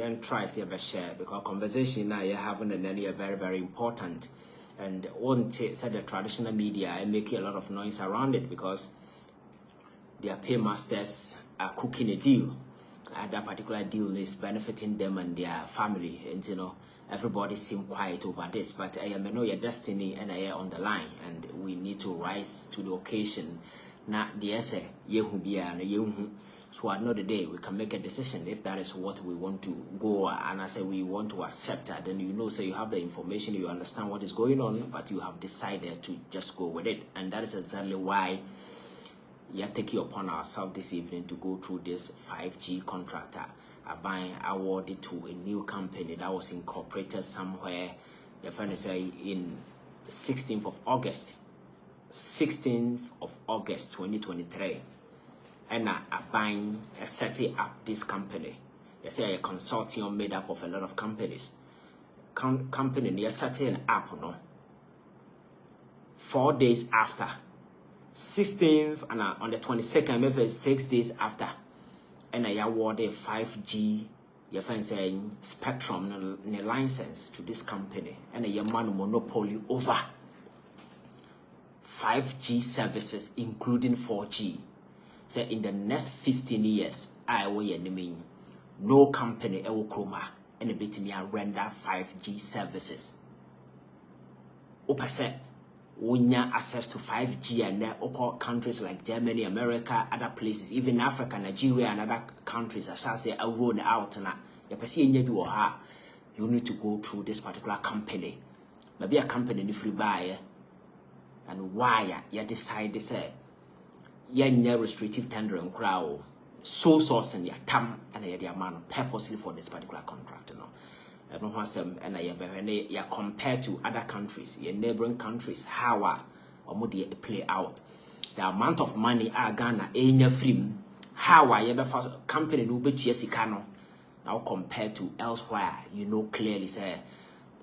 and try to share because conversation now you're having and then you're very, very important. And one said the traditional media are making a lot of noise around it because their paymasters are cooking a deal. And that particular deal is benefiting them and their family. And you know, everybody seems quiet over this. But I am know your destiny and I am on the line, and we need to rise to the occasion. Now, the essay, so another day we can make a decision if that is what we want to go. And I say we want to accept that, then you know, say you have the information, you understand what is going on, but you have decided to just go with it. And that is exactly why we are taking upon ourselves this evening to go through this 5G contractor buying awarded to a new company that was incorporated somewhere. Your friend say in 16th of August. 16th of August 2023, and buying setting up this company. They say a consortium made up of a lot of companies. Company they are setting up, no. 4 days after, 16th, and on the 22nd, maybe 6 days after, and I awarded 5G. Your friend saying spectrum license to this company, and a man monopoly over 5G services, including 4G. So in the next 15 years, I will mean no company will come and bit me render 5G services. Opposite, when you access to 5G and then all countries like Germany, America, other places, even Africa, Nigeria, and other countries, I shall say, are rolled out now. You need to go through this particular company. Maybe a company if you buy. And why you decide to say you restrictive tendering crowd so sourcing your tam and your man purposely for this particular contract, you know. I don't want some and you compared to other countries, your neighboring countries, how or play out. The amount of money Ghana in free, how you ever company no be Chesicano now compared to elsewhere, you know clearly say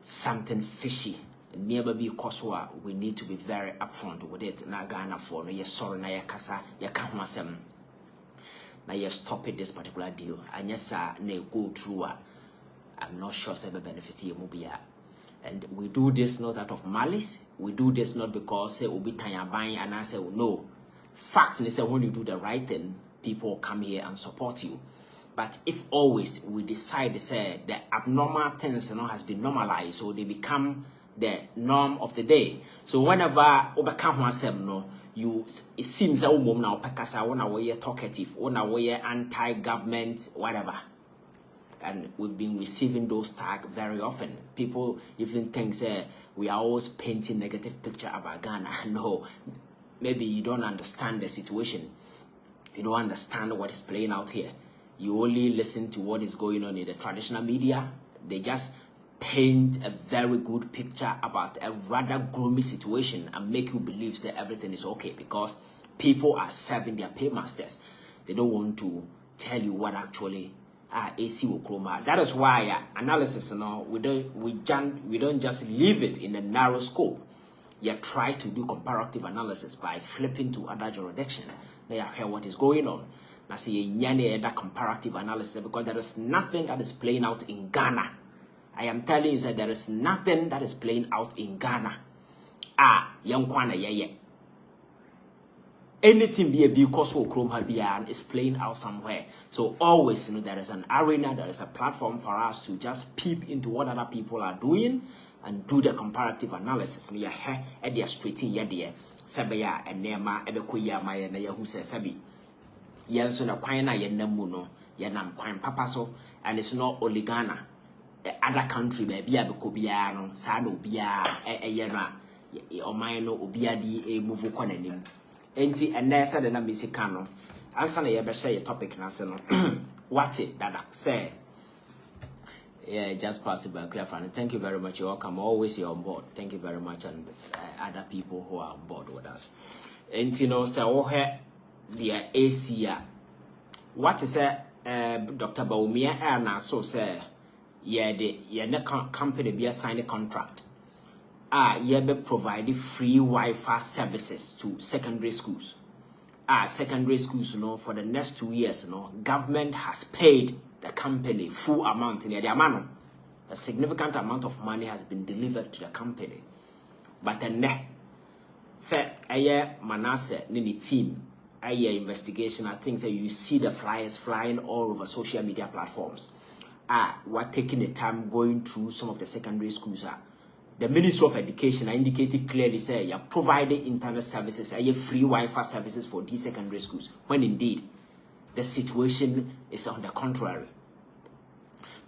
something fishy. Never be Koswa, we need to be very upfront with it. Na Ghana for no, yes, sorry, na yakasa, yakamwasem. Na yes, stop it this particular deal. And yes, sir, ne go through. I'm not sure say benefit ye mubia. And we do this not out of malice. We do this not because say we be tanya buying and I say no. Fact is that when you do the right thing, people come here and support you. But if always we decide to say the abnormal things, you know, has been normalized, so they become the norm of the day. So whenever overcome oneself, no, it seems that woman now pekasa when we are talkative, when we are anti-government, whatever. And we've been receiving those tags very often. People even think we are always painting negative picture about Ghana. No, maybe you don't understand the situation. You don't understand what is playing out here. You only listen to what is going on in the traditional media. They just paint a very good picture about a rather gloomy situation and make you believe that everything is okay because people are serving their paymasters. They don't want to tell you what actually AC will come out. That is why analysis, you know, we don't just leave it in a narrow scope. You try to do comparative analysis by flipping to other jurisdiction. Now you hear what is going on. Now see that comparative analysis because there is nothing that is playing out in Ghana. I am telling you that there is nothing that is playing out in Ghana. Young kwana ye. Anything be a because is playing out somewhere. So always, you know, there is an arena, there is a platform for us to just peep into what other people are doing and do the comparative analysis. Near her at their straight in yadia, Sabaya and Nema, Ebekoya, Maya, who says Sabi. Yanson a quina yenamuno, yanam quine papaso, and it's not only Ghana. Other country maybe Abekobiano, Sano Bia, Yena, or Mino, Obiadi, a move quanim. And there said the Missicano. Answer a share topic, National. What it that say? Yeah, just possible. Thank you very much. You're welcome. Always you're on board. Thank you very much, and other people who are on board with us. And you know, so dear Asia. What is Dr. Baumia and so say, the company be assigned a contract. You be provide free Wi-Fi services to secondary schools. Secondary schools, you know, for the next 2 years, you know, government has paid the company full amount in the amount. A significant amount of money has been delivered to the company. But then, fair Manasseh Nini team, investigation. I think that you see the flyers flying all over social media platforms. We're taking the time going through some of the secondary schools. The Ministry of Education indicated clearly say you're providing internet services, free Wi-Fi services for these secondary schools, when indeed the situation is on the contrary.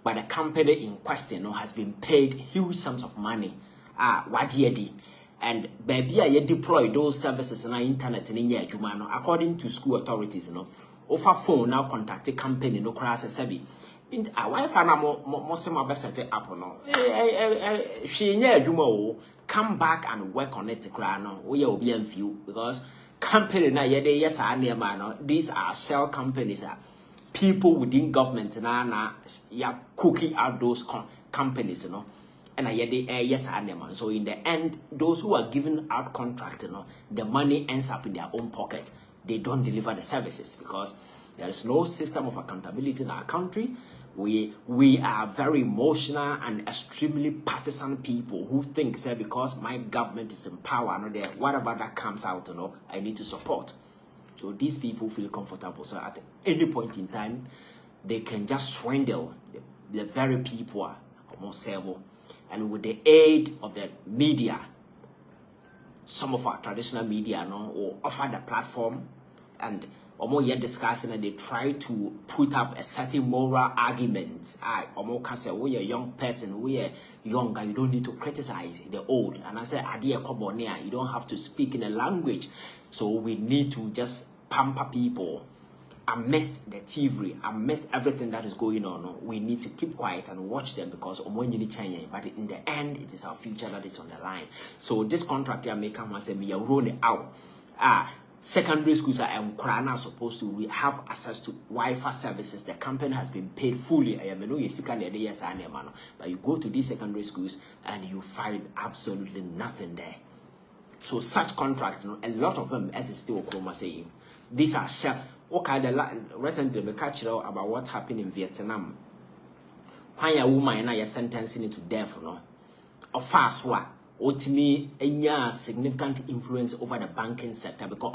But the company in question has been paid huge sums of money. And baby, I deploy those services on the internet in according to school authorities, over phone now contact the company no cross a sebi. Wi-Fi na mo se mo set it up no. She come back and work on it no. We will be few because company na yes these are shell companies. People within government na cooking out those companies, and yes so in the end, those who are giving out contract, the money ends up in their own pocket. They don't deliver the services because there is no system of accountability in our country. We are very emotional and extremely partisan people who think that because my government is in power, whatever that comes out, I need to support. So these people feel comfortable. So at any point in time, they can just swindle the very people are almost servo. And with the aid of the media, some of our traditional media will offer the platform and yet discussing and they try to put up a certain moral argument. Can say we a young person, we are younger, you don't need to criticize the old. And I say you don't have to speak in a language. So we need to just pamper people amidst the thievery, amidst everything that is going on. We need to keep quiet and watch them because but in the end, it is our future that is on the line. So this contract here may come and say me roll it out. Secondary schools are supposed to have access to Wi-Fi services. The company has been paid fully. But you go to these secondary schools and you find absolutely nothing there. So such contracts, a lot of them, as it's still saying, these are sharp. Okay, recently we catch about what happened in Vietnam. When a woman and sentencing into death, or fast one. Ultimately, a significant influence over the banking sector because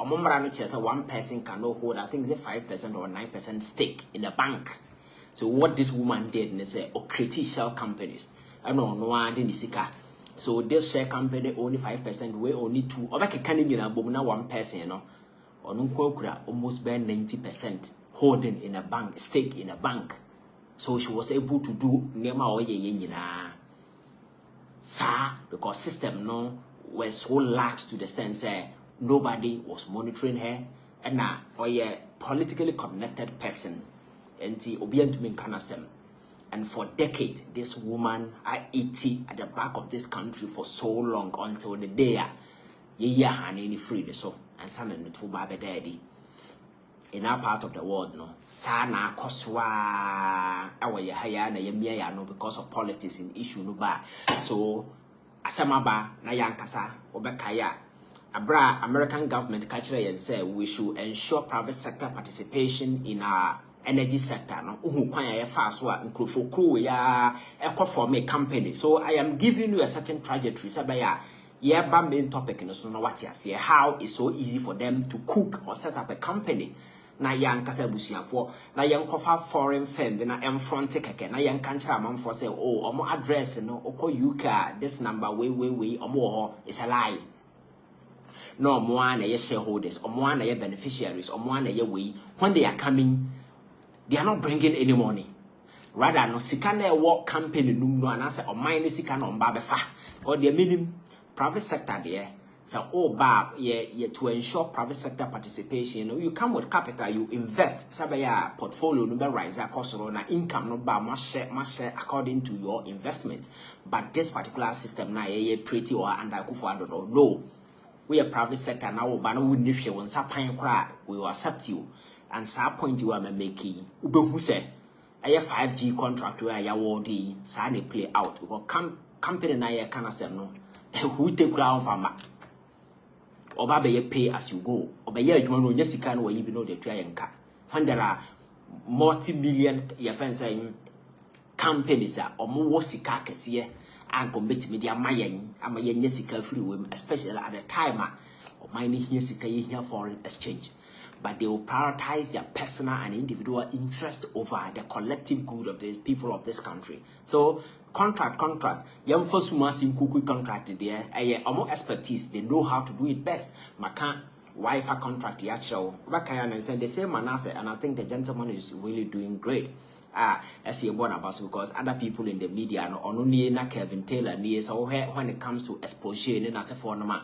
one person cannot hold, I think, 5% or 9% stake in the bank. So what this woman did, they say, create shell companies. I don't know, so this share company only 5%, we only 2. Or back a one person, almost bear 90% holding in a bank, stake in a bank. So she was able to do because system was so lax to the extent that nobody was monitoring her and now a politically connected person and for decades this woman I eat at the back of this country for so long until the day any free so and son and the two baby daddy in our part of the world sana koswa because of politics in issue so asamaba na yankasa obekaya abra American government culture and say we should ensure private sector participation in our energy sector form a company. So I am giving you a certain trajectory main topic in the how it's so easy for them to cook or set up a company. Na yang kasa busia for na yang kofa foreign firm na em front keke na yang kancha man for say omo address no oko UK this number we omo ho is a lie. No omo na ye shareholders, omo na ye beneficiaries, omo na ye we when they are coming they are not bringing any money. Rather no sika na work company num no na say oman sika na omba befa or the minimum private sector there. So, to ensure private sector participation, you come with capital, you invest, sabaya portfolio number rise, na income no ba must share according to your investment. But this particular system na pretty or under kufu no. We are private sector now, but no wouldn't if you want we will accept you. And some point you are making Ube say a 5G contract where you awardee sign play out because company na can say no. Who take ground for Oba be pay as you go. Oba ye adwuma no nya sika no we bi no de twa yenka. When there are multi-million saying companies are almost sika kesiye and commit media mayen amayen sika free women, especially at the time of mining here sika here foreign exchange. But they will prioritize their personal and individual interest over the collective good of the people of this country. So contract. Young first in kuku contract there. More expertise. They know how to do it best. Maka Wi-Fi contract yachro. Bakayan and send the same Manasseh, and I think the gentleman is really doing great. As you born about because other people in the media no only na Kevin Taylor near so when it comes to exposure and as a former,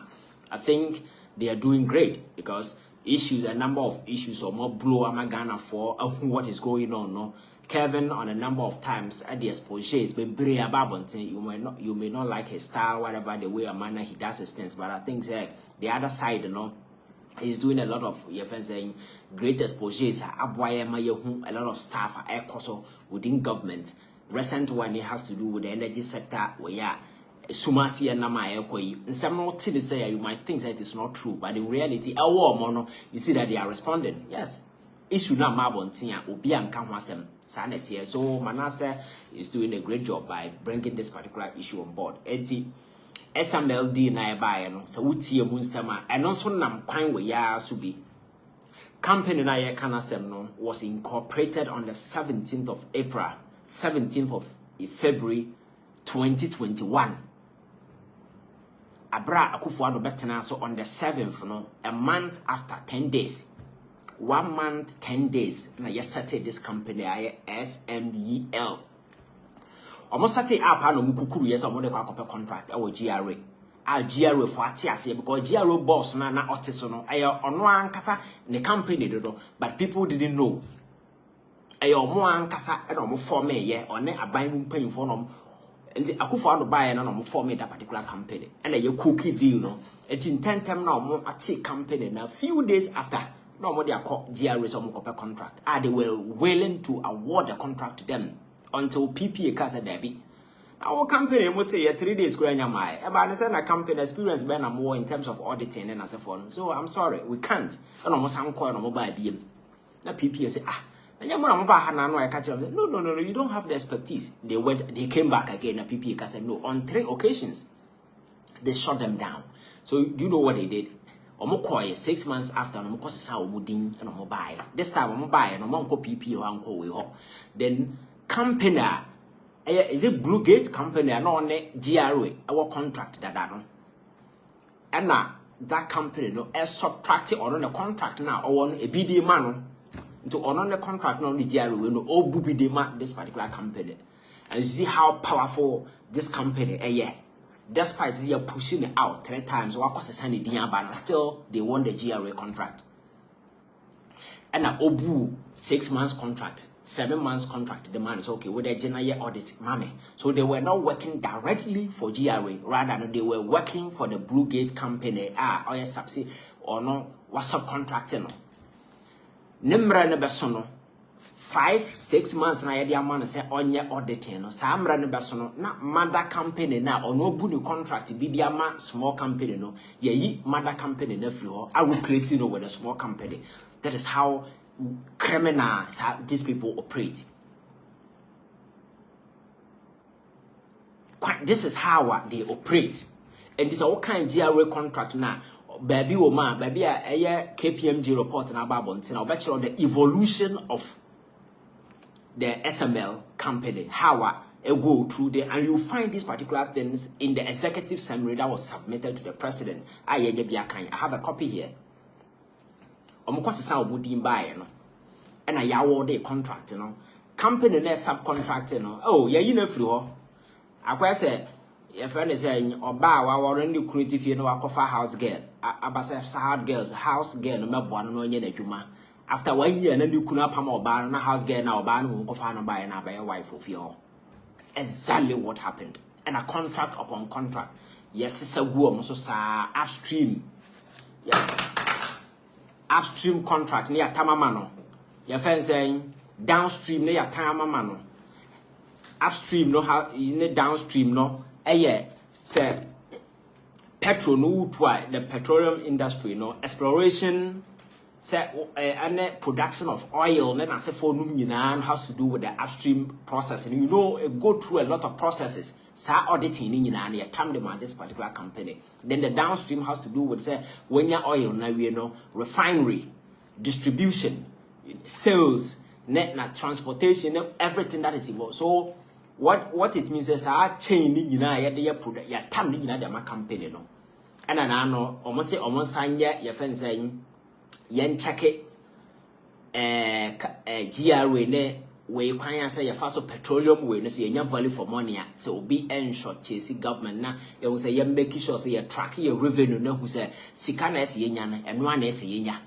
I think they are doing great because issues, a number of issues or more blow Amagana for what is going on. No, Kevin on a number of times at the exposures, but you may not like his style, whatever the way or manner he does his things. But I think the other side, he's doing a lot of saying great exposures. A lot of staff are within government. Recent one it has to do with the energy sector where Sumasi and Nama in some more say you might think that it's not true, but in reality, you see that they are responding. Yes, issue na mabontia obi anka hwasem sanete. So Manasseh is doing a great job by bringing this particular issue on board. SMLD na eba no so wutie mu nsema eno so nam kwan we ya so bi company na ye kanasem no was incorporated on the 17th of April 17th of February 2021. Abra Akufo-Addo betena so on the 7th no, a month after 10 days. 1 month 10 days na yesterday this company SMEL almost started up no mukukuru yes omo de kwa contract our GRA GRA for atiase because GRA boss na otiso no ono ankasa the company do but people didn't know omo ankasa na omo form ye one aban mpanyimfo no nti Akufo-Addo buy na omo form that particular company and ye cookie deal no it in 10 time na omo ati company na few days after no more they are GRA so omo contract they were willing to award the contract to them until PPA kasa debi. Our company mo say 3 days go nyama e ba na say na company experience be na more in terms of auditing and as for. So I'm sorry, we can't. And almost am call no buy biem. Na PPA say na mo na mo ba ha na no I catch them. No, you don't have the expertise. They came back again na PPA kasa no on 3 occasions. They shut them down. So do you know what they did? Omo call 6 months after omo ko sesa omo din and omo buy. This time omo buy no mo nko PPA ho anko we ho. Then company is it Blue Gate company and on GRA our contract that no and now that company no subtracted on the contract now or on a BD man to on the contract no the GRA no all BD man this particular company and you see how powerful this company despite they are pushing it out 3 times what cost send it but still they won the GRA contract and now obu 6 months contract 7 months contract, the man is okay with the general audit, mommy. So they were not working directly for GRA, rather they were working for the Blue Gate company, or a subsidy, or no, was subcontracting. Nimra ne besono 5-6 months na yedi amana say onye auditing no samra ne besono na mother company na ono bu ni contract bi dia ma small company no yi mother company na free ho I replace no with a small company. That is how criminal how these people operate. This is how they operate. And this is all kind of GRA contract now. Baby woman, baby a KPMG report na babon now bet on the evolution of the SML company, how it go through there, and you find these particular things in the executive summary that was submitted to the president. I have a copy here. Omokwasisa omudin buy no and I award the contract no company na subcontract no oh ye na free ho akwa say your friend is saying oba wa warren the creative you know akofa house girl abasa house girl no meboa no onye na adwuma after 1 year na ni kunu apam oba na house girl na oba no nkofa no buy na buy wife of you. Exactly what happened. And a contract upon contract. Yes, it's a go so sa upstream. Yeah. Upstream contract near Tamamano. Your friend saying downstream near Tamamano. Upstream no how in downstream no. Say petrol no twi the petroleum industry no exploration and production of oil, then I say for has to do with the upstream processing. You know, go through a lot of processes. Auditing in a time demand this particular company. Then the downstream has to do with say when your oil now you know refinery, distribution, sales, net transportation, everything that is involved. So what it means is chain in product your time in the company no. And I know almost sign your friend saying yen check it GRA ne we kwan say your first petroleum we no say your value for money so be ensure chase government na you say you make sure say you track your revenue na who say sika na say nya no eno na say nya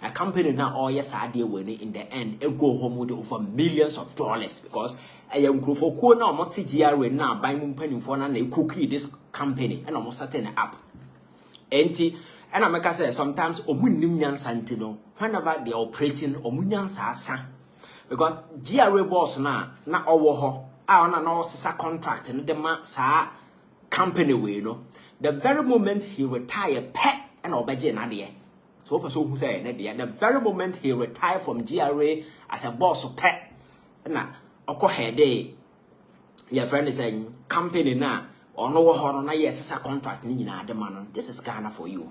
a company na all yes ade we in the end e go home with over millions of dollars because nkrofo ko na omote GRA na ban mu mpanimfo na cookie this company and almost setting up enti. And I make say sometimes omunim nyansa no whenever they are operating omunyansa asa because GRA boss na owo ho na sisa contract no dem sa company we no the very moment he retire pet and obeje na de so person who say na de the very moment he retire from GRA as a boss pet na okọ head your friend is saying company na ono wo ho no na yes sisa contract ni nyina de ma no. This is Ghana for you.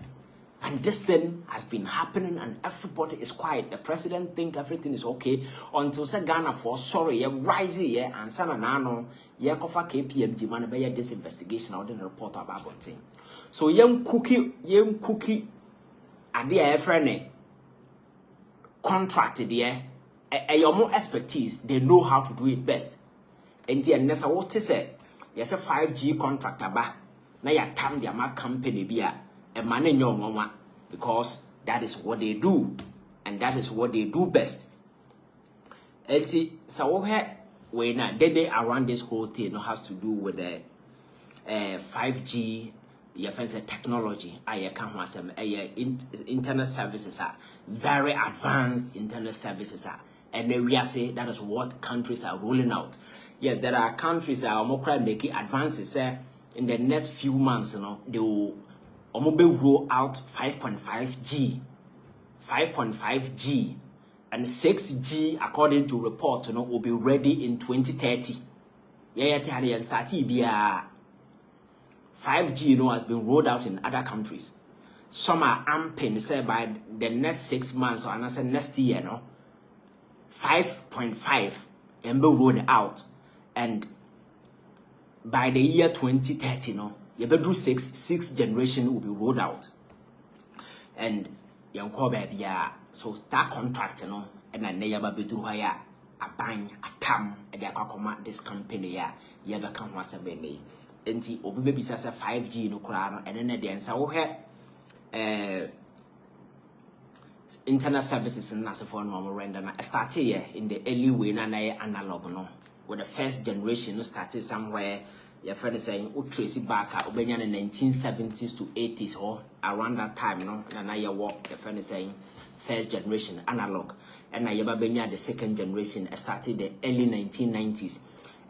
And this thing has been happening and everybody is quiet. The president think everything is okay until say Ghana for sorry, yeah, rising, yeah, and sana nano, yeah, cover KPMG man be this investigation or the report about thing. So young cookie at the friend contracted yeah, your more expertise, they know how to do it best. And the nessa what to say, yes, a 5G contractor ba na ya tam their company be a man in your mama because that is what they do and that is what they do best. And see, so when they around this whole thing has to do with the 5G, your friends technology. I can't want some internet services are very advanced internet services are, and then we are saying that is what countries are rolling out. Yes, there are countries that are more making advances. In the next few months, they will roll out 5.5G, 5.5G, and 6G, according to report, will be ready in 2030. Yeah, start 5G, has been rolled out in other countries. Some are amping, say by the next 6 months or another next year, 5.5 and be rolled out, and by the year 2030, you better do six generation will be rolled out, and young baby, so that contract, and I never be do hire a bang a tam, and they can this company, you ever come once a day, and see, or maybe says a 5G no crown, and then again, so internet services and as a phone normal render start here in the early way, and I analog with the first generation started somewhere. Your friend is saying, "Oh, trace it back at Obenya in 1970s to 80s or around that time, And now you walk." Your friend is saying, first generation analog, and now you Benya the second generation started the early 1990s,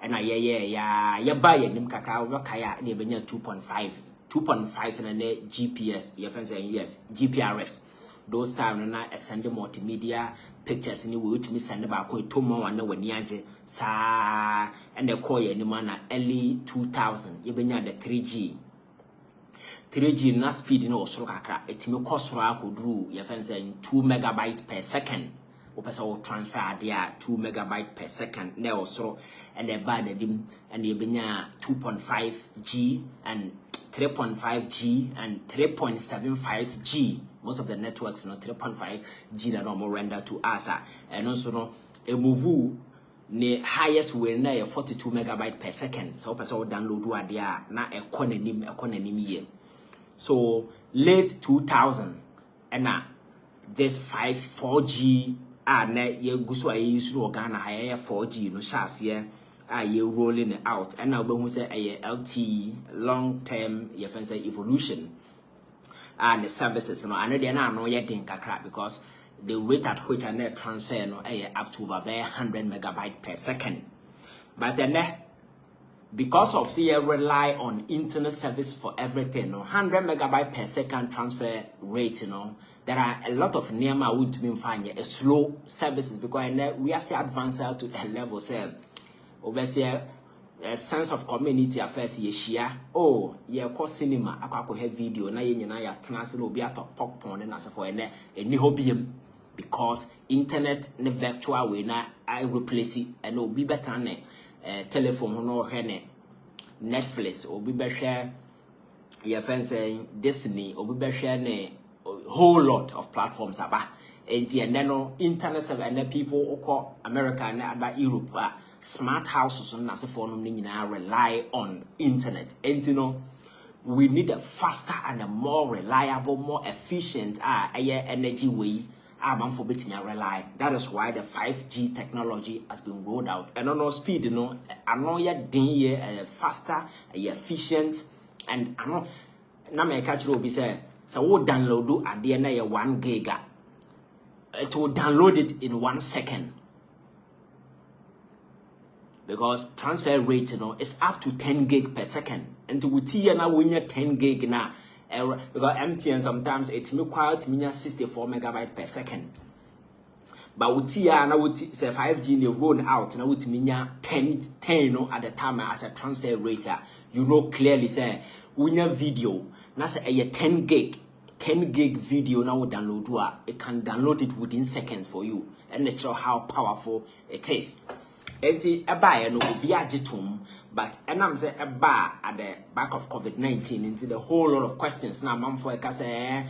and now you buy a nim kakao kaya and you Benya 2.5 and a GPS. Your friend saying yes, GPRS. Those time na send multimedia pictures ni we to send back ko to mo wan wani age sa and the call any man early 2000 yebenya the 3G na speed no osoro kakra etimi kosoro akoduru your friend saying 2 megabytes per second opesa o transfer there 2 megabytes per second na osoro and the bad dim and yebenya 2.5G and 3.5G and 3.75G. Most of the networks, 3.5G that normal render to us, and also a move the highest way na 42 megabytes per second. So person download what they are na economy year. So late 2000 and now this 4G na ye guso I use no Ghana higher 4G no chas here. You rolling it out, and now we say a LTE long term your friends say evolution and the services and they are not yet in kakra because the rate at which I transfer up to over 100 megabytes per second. But then because of say rely on internet service for everything, 100 megabyte per second transfer rate, there are a lot of nearby wouldn't mean fine a slow services because we are still advanced to a level say over a sense of community affairs ye share. Oh, ye call cinema, I have video, na ye na ya transit will be at a pop porn and as for a new hobby because internet ne virtual way na I replace it and will be better than telephone no hene Netflix or be better your friend saying Disney or be better ne whole lot of platforms aba and then internet service and people call America and about Europe smart houses and as for no rely on internet and we need a faster and a more reliable, more efficient energy way for rely. That is why the 5G technology has been rolled out. And on speed, I know you're faster, efficient, and I know now my catch will be say, so we'll download at the end of 1 giga. It will download it in 1 second. Because transfer rate, is up to 10 gig per second. And to see now when you're 10 gig now. Because MTN sometimes it's required to mean 64 megabyte per second. But with TIA now with say 5G they roll out now with mean 10 at the time as a transfer rate. Clearly say when your video now say a 10 gig video now will download it can download it within seconds for you and it show how powerful it is. Enti eba no obi agitum but enam say eba at the back of COVID-19 into the whole lot of questions now man for e say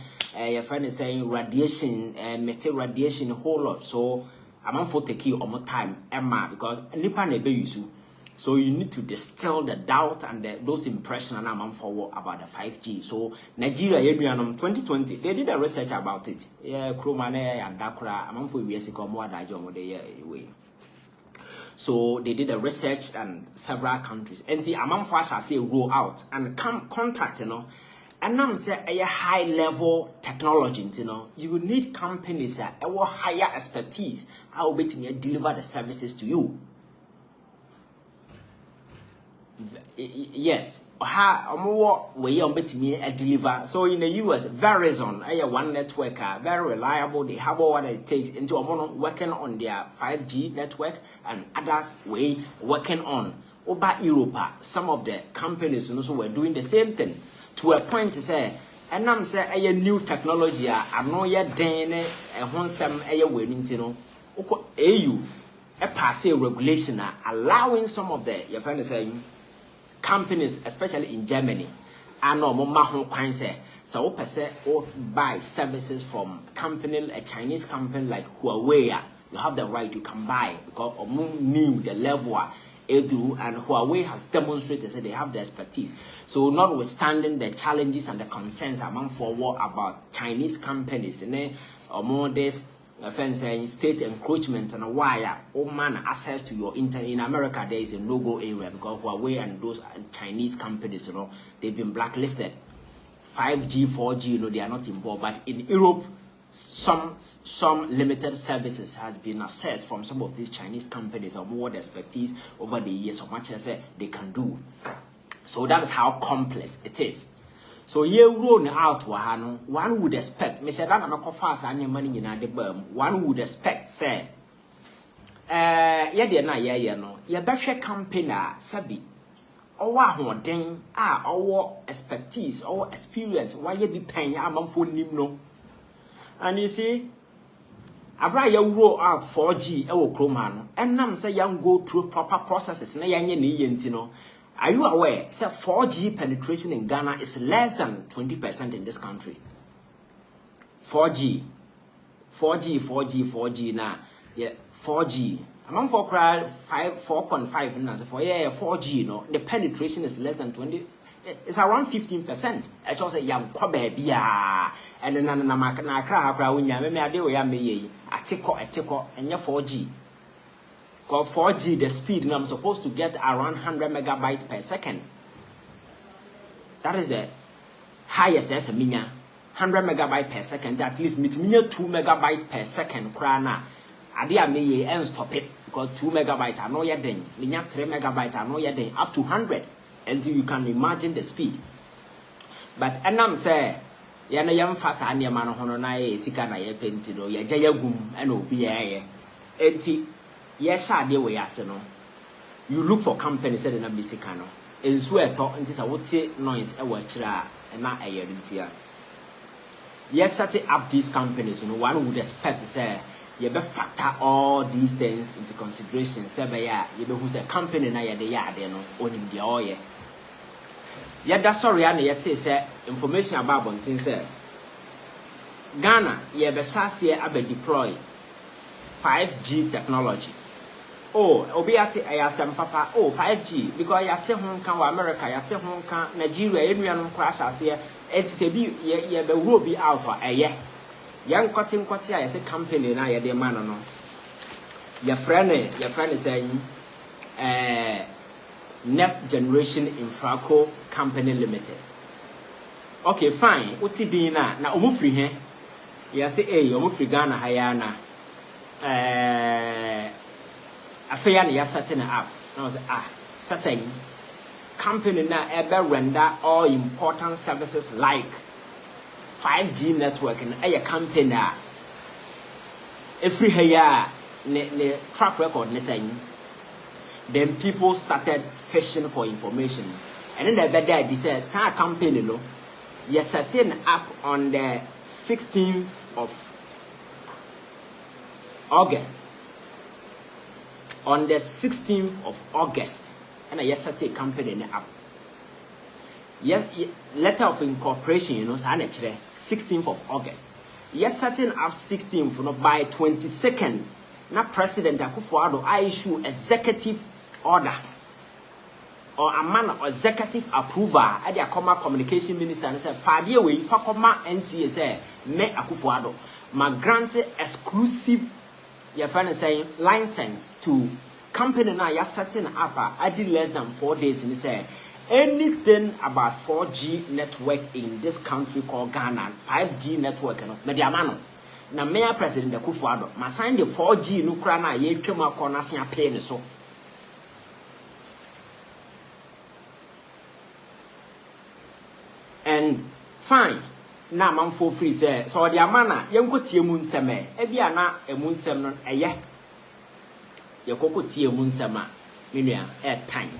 your friend is saying radiation metal radiation a whole lot so am for take you on time emma because nipa na be use so you need to distill the doubt and those impressions and am for about the 5G so Nigeria 2020 they did a research about it kroma na adakra am for we sika mo adajo mo dey way. So they did a research and several countries. And the amount for shall say roll out and come contract, and now say a high level technology, you need companies that have higher expertise. How be to deliver the services to you. Yes, how more way on betting me deliver. So in the US, Verizon, one networker, very reliable. They have all what it takes into a mono working on their 5G network and other way working on. Over Europe, some of the companies also were doing the same thing to a point to say, and I'm saying a new technology. I'm not yet done a one some a winning, EU a pass regulation allowing some of the your friend is saying. Companies, especially in Germany, are no more say so person or buy services from a Chinese company like Huawei. You have the right, you can buy because knew the level Edu and Huawei has demonstrated that they have the expertise. So notwithstanding the challenges and the concerns among forward about Chinese companies, or more this offense state encroachment and why all man access to your internet. In America there is a no-go area because Huawei and those Chinese companies, they've been blacklisted. 5G, 4G, they are not involved. But in Europe, some limited services has been accessed from some of these Chinese companies or more expertise over the years, so much as they can do. So that is how complex it is. So you roll out one would expect, one would expect, say, you better company, sabi, or ding, our expertise, our experience, why you be paying among for nimno. And you see, I brought you roll out 4G, and now say young go through proper processes, Are you aware? Say 4G penetration in Ghana is less than 20% in this country. 4G now. Yeah, 4G. Among for crowd 4.5 and for 4G, the penetration is less than 20. It's around 15%. I just say young baby, and then na cry when you me ade we me atiko and your 4G. Because 4G, the speed, and I'm supposed to get around 100 megabytes per second. That is the highest there's a minya. 100 megabytes per second, at least meet 2 megabytes per second. Crana, Adia may and stop it. because 2 megabytes are not yet then. 3 megabytes are not yet then. Up to 100, until you can imagine the speed. But enam say, yana yam fasa anya man hono na ye sika na ye penti do ye gya gum and obi ye. Enti ye sha de we ase no. You look for companies that na bisika no. Ensu eto enti sa wote noise e wa kira na eye ntia. Yes, set up these companies, one would expect to say you be factor all these things into consideration. Say by you be who's a company na ye de ya de no onim de oye. Yeah, that's sorry, and yet say information about bontin say Ghana, ye be shase abe deploy 5G technology. Oh, obiati ayasem papa, oh 5G, because yate hon kan wa America, yate hon kan Nigeria, enuanom crash ase, enti se bi ye be wo bi out or eye. Yan kwati a ye se company na ye de man no. Your friend is saying Next Generation Infraco Company Limited. Okay, fine. Uti din na omufri he. Ya say omufri Ghana hayana. Afeya na ya setting up. Now say saseng company na ebe render all important services like 5G network and a company every here ne track record ne saying. Then people started fishing for information. And then the better they said, "Sa company no, you're setting up on the 16th of August. On the 16th of August, and I setting a company up. Yeah, letter of incorporation, 16th of August. Yes, setting up 16th, by 22nd. Now President Akufo-Addo I issue executive order or a man of executive approval at the communication minister and said, "Fadi away, Fakoma NCSA, me Akufo-Addo, ma granted exclusive your friend is saying license to company now you're setting up I did less than 4 days and he said anything about 4G network in this country called Ghana, 5G network and mediamano. Na Mayor President Akufo-Addo ma sign the 4G no kra na ye twema kona se apɛ ne so. And fine, na man for free say so the amana yenkotie mu nsɛm e bia na emu nsɛm no ɛyɛ ye kokotie mu nsɛm a menua time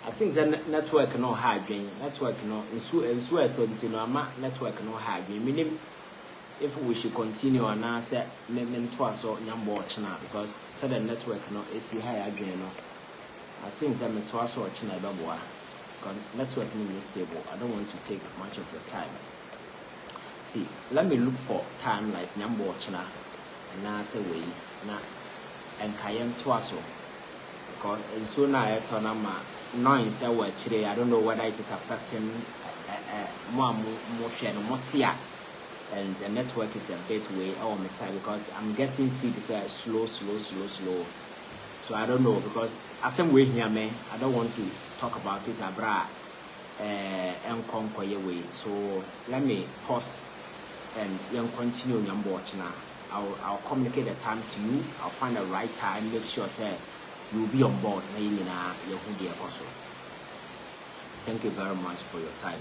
I think the network no hard drain. Network no insu etonti no ama network no hard drain. Meaning if we should continue on now say men so nyambo ochina because said the network no is high drain no. I think that me so ochina beboa. Because network no is stable. I don't want to take much of your time. See, let me look for time like nyambo ochina and now say we na enkayen twaso. Because insu na etonama noise actually I don't know whether it is affecting more and the network is a bit way on my side because I'm getting feed slow. So I don't know because as I'm way here man I don't want to talk about it abra way. So let me pause and continue on watch now. I'll communicate the time to you. I'll find the right time, make sure say you'll be on board. Thank you very much for your time.